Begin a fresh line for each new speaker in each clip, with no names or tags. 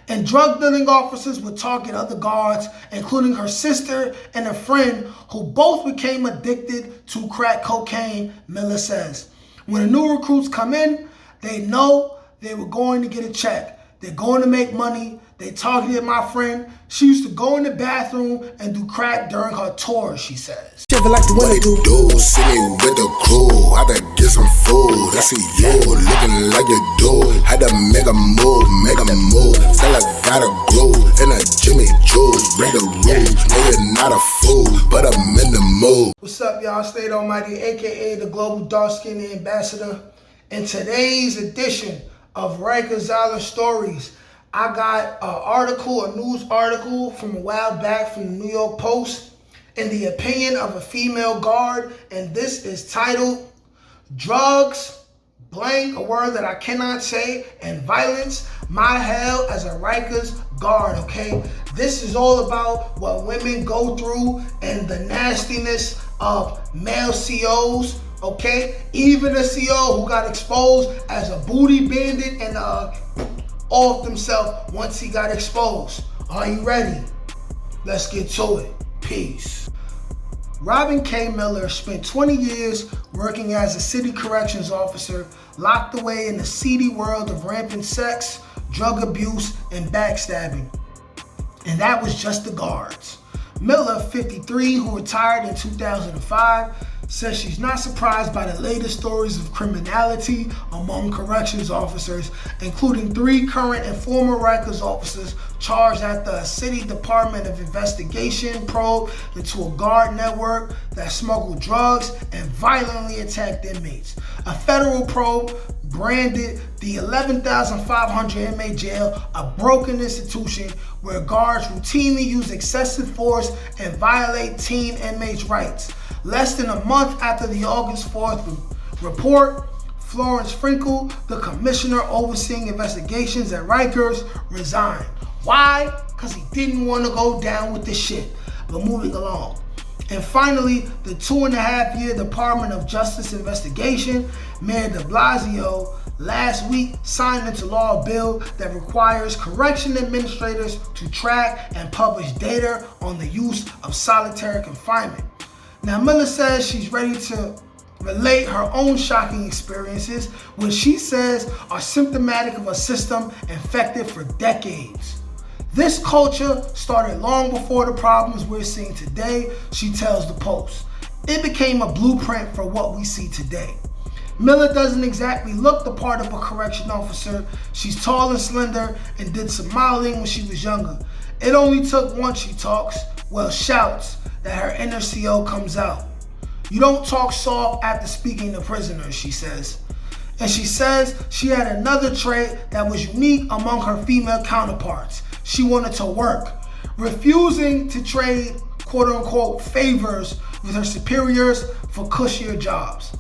And drug dealing officers would target other guards, including her sister and a friend who both became addicted to crack cocaine, Miller says. When the new recruits come in, they know they were going to get a check. They're going to make money. They targeted my friend. She used to go in the bathroom and do crack during her tours, she says.
Like the what they do, sitting with the crew, had to get some food. I see you looking like you do. Had to make a move. Sound like gotta glue in a Jimmy Choo's. Break the rules, no you're not a fool, but I'm in the mood.
What's up, y'all? State Almighty, aka the Global Dark Skin Ambassador. In today's edition of rikersislandstories, I got a news article from a while back from the New York Post in the opinion of a female guard, and this is titled Drugs, blank, a word that I cannot say, and Violence, my hell as a Rikers guard, okay? This is all about what women go through and the nastiness of male COs, okay? Even a CO who got exposed as a booty bandit and off himself once he got exposed. Are you ready? Let's get to it. Peace. Robin K. Miller spent 20 years working as a city corrections officer, locked away in the seedy world of rampant sex, drug abuse, and backstabbing. And that was just the guards. Miller, 53, who retired in 2005, says she's not surprised by the latest stories of criminality among corrections officers, including 3 current and former Rikers officers charged after a city Department of Investigation probe into a guard network that smuggled drugs and violently attacked inmates. A federal probe branded the 11,500 inmate jail a broken institution where guards routinely use excessive force and violate teen inmates' rights. Less than a month after the August 4th report, Florence Frankel, the commissioner overseeing investigations at Rikers, resigned. Why? Because he didn't want to go down with the shit. But moving along. And finally, the 2.5-year Department of Justice investigation, Mayor de Blasio, last week signed into law a bill that requires correction administrators to track and publish data on the use of solitary confinement. Now, Miller says she's ready to relate her own shocking experiences, which she says are symptomatic of a system infected for decades. This culture started long before the problems we're seeing today, she tells the Post. It became a blueprint for what we see today. Miller doesn't exactly look the part of a correction officer. She's tall and slender and did some modeling when she was younger. It only took once she talks, shouts, that her inner CO comes out. You don't talk soft after speaking to prisoners, she says. And she says she had another trait that was unique among her female counterparts. She wanted to work, refusing to trade quote-unquote favors with her superiors for cushier jobs.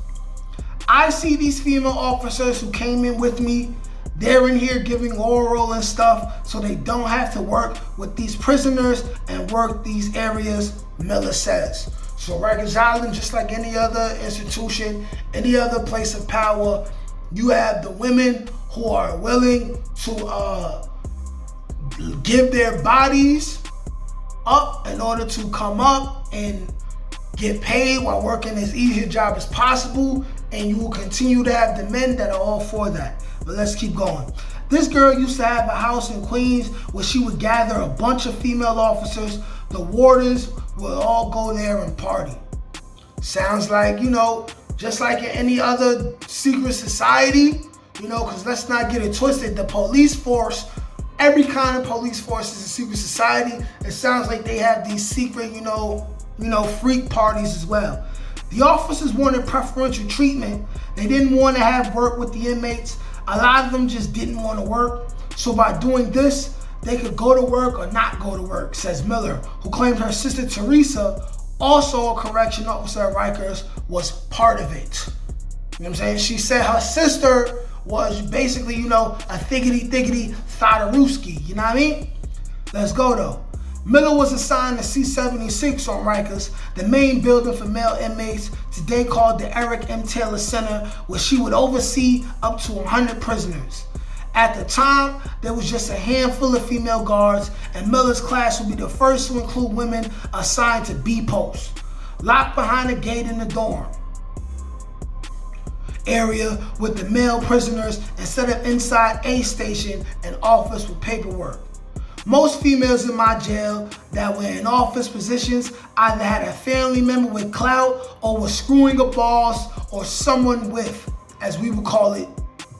I see these female officers who came in with me, they're in here giving oral and stuff so they don't have to work with these prisoners and work these areas, Miller says. So Rikers Island, just like any other institution, any other place of power, you have the women who are willing to give their bodies up in order to come up and get paid while working as easy a job as possible, and you will continue to have the men that are all for that. But let's keep going. This girl used to have a house in Queens where she would gather a bunch of female officers. The wardens would all go there and party. Sounds like, just like in any other secret society, because let's not get it twisted. The police force, every kind of police force is a secret society. It sounds like they have these secret, freak parties as well. The officers wanted preferential treatment. They didn't want to have work with the inmates. A lot of them just didn't want to work. So by doing this, they could go to work or not go to work, says Miller, who claimed her sister Teresa, also a correction officer at Rikers, was part of it. You know what I'm saying? She said her sister was basically, a thiggity Thodarooski. You know what I mean? Let's go though. Miller was assigned to C-76 on Rikers, the main building for male inmates, today called the Eric M. Taylor Center, where she would oversee up to 100 prisoners. At the time, there was just a handful of female guards, and Miller's class would be the first to include women assigned to B posts, locked behind a gate in the dorm area with the male prisoners instead of inside A station, an office with paperwork. Most females in my jail that were in office positions either had a family member with clout or was screwing a boss or someone with, as we would call it,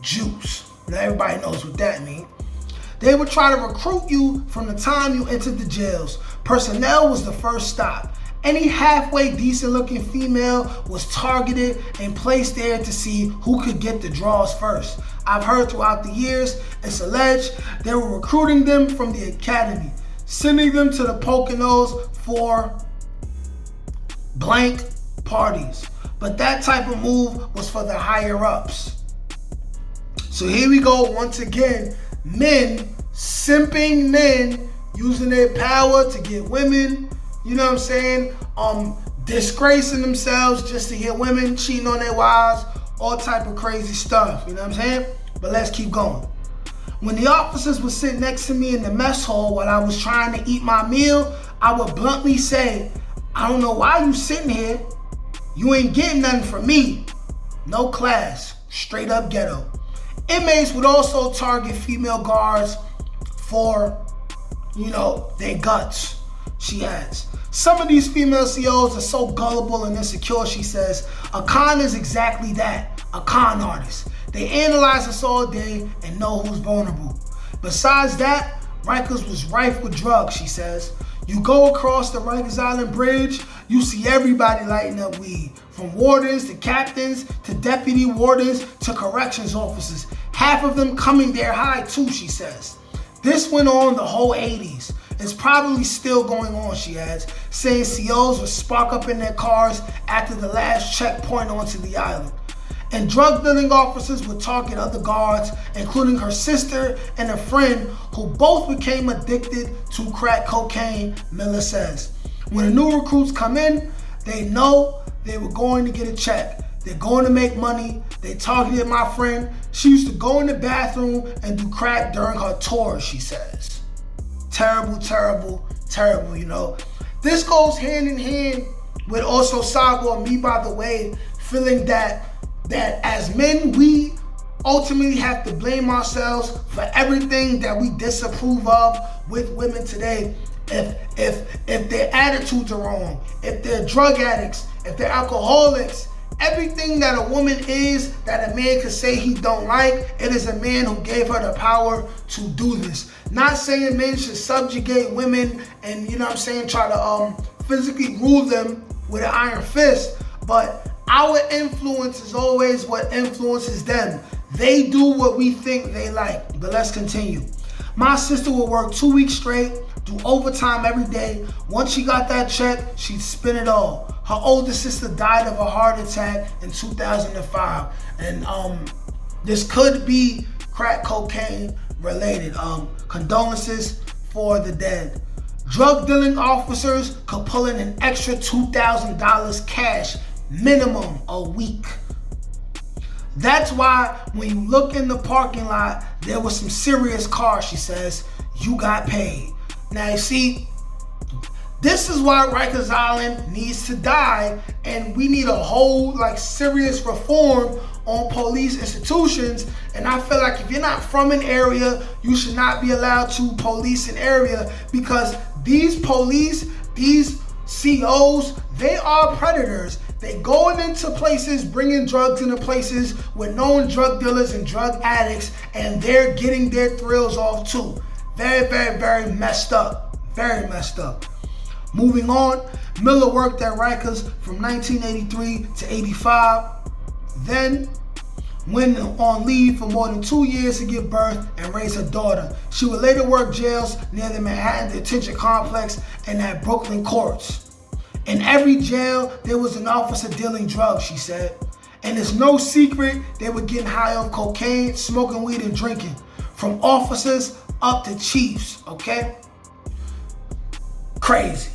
juice. Now everybody knows what that means. They would try to recruit you from the time you entered the jails. Personnel was the first stop. Any halfway decent looking female was targeted and placed there to see who could get the draws first. I've heard throughout the years, it's alleged, they were recruiting them from the academy, sending them to the Poconos for blank parties. But that type of move was for the higher ups. So here we go once again, men, simping men, using their power to get women, you know what I'm saying, disgracing themselves just to get women, cheating on their wives, all type of crazy stuff, you know what I'm saying? But let's keep going. When the officers would sit next to me in the mess hall while I was trying to eat my meal, I would bluntly say, I don't know why you sitting here. You ain't getting nothing from me. No class, straight up ghetto. Inmates would also target female guards for, their guts, she adds. Some of these female COs are so gullible and insecure, she says. A con is exactly that, a con artist. They analyze us all day and know who's vulnerable. Besides that, Rikers was rife with drugs, she says. You go across the Rikers Island Bridge, you see everybody lighting up weed. From wardens to captains to deputy wardens to corrections officers. Half of them coming there high too, she says. This went on the whole 80s. It's probably still going on, she adds, saying COs would spark up in their cars after the last checkpoint onto the island. And drug dealing officers would target other guards, including her sister and a friend who both became addicted to crack cocaine, Miller says. When the new recruits come in, they know they were going to get a check. They're going to make money. They targeted my friend. She used to go in the bathroom and do crack during her tours, she says. Terrible, terrible, terrible, This goes hand in hand with also Sago and me, by the way, feeling that as men, we ultimately have to blame ourselves for everything that we disapprove of with women today. If their attitudes are wrong, if they're drug addicts, if they're alcoholics, everything that a woman is that a man could say he don't like, it is a man who gave her the power to do this. Not saying men should subjugate women and, try to physically rule them with an iron fist, but our influence is always what influences them. They do what we think they like. But let's continue. My sister would work 2 weeks straight, do overtime every day. Once she got that check, she'd spend it all. Her older sister died of a heart attack in 2005. And this could be crack cocaine related. Condolences for the dead. Drug dealing officers could pull in an extra $2,000 cash minimum a week. That's why when you look in the parking lot, there was some serious cars, she says. You got paid. Now you see, this is why Rikers Island needs to die, and we need a whole serious reform on police institutions. And I feel like if you're not from an area, you should not be allowed to police an area, because these police, these COs, they are predators. They going into places, bringing drugs into places with known drug dealers and drug addicts, and they're getting their thrills off too. Very, very, very messed up. Very messed up. Moving on, Miller worked at Rikers from 1983 to 85. Then went on leave for more than 2 years to give birth and raise her daughter. She would later work jails near the Manhattan Detention Complex and at Brooklyn courts. In every jail, there was an officer dealing drugs, she said. And it's no secret they were getting high on cocaine, smoking weed, and drinking. From officers up to chiefs, okay? Crazy.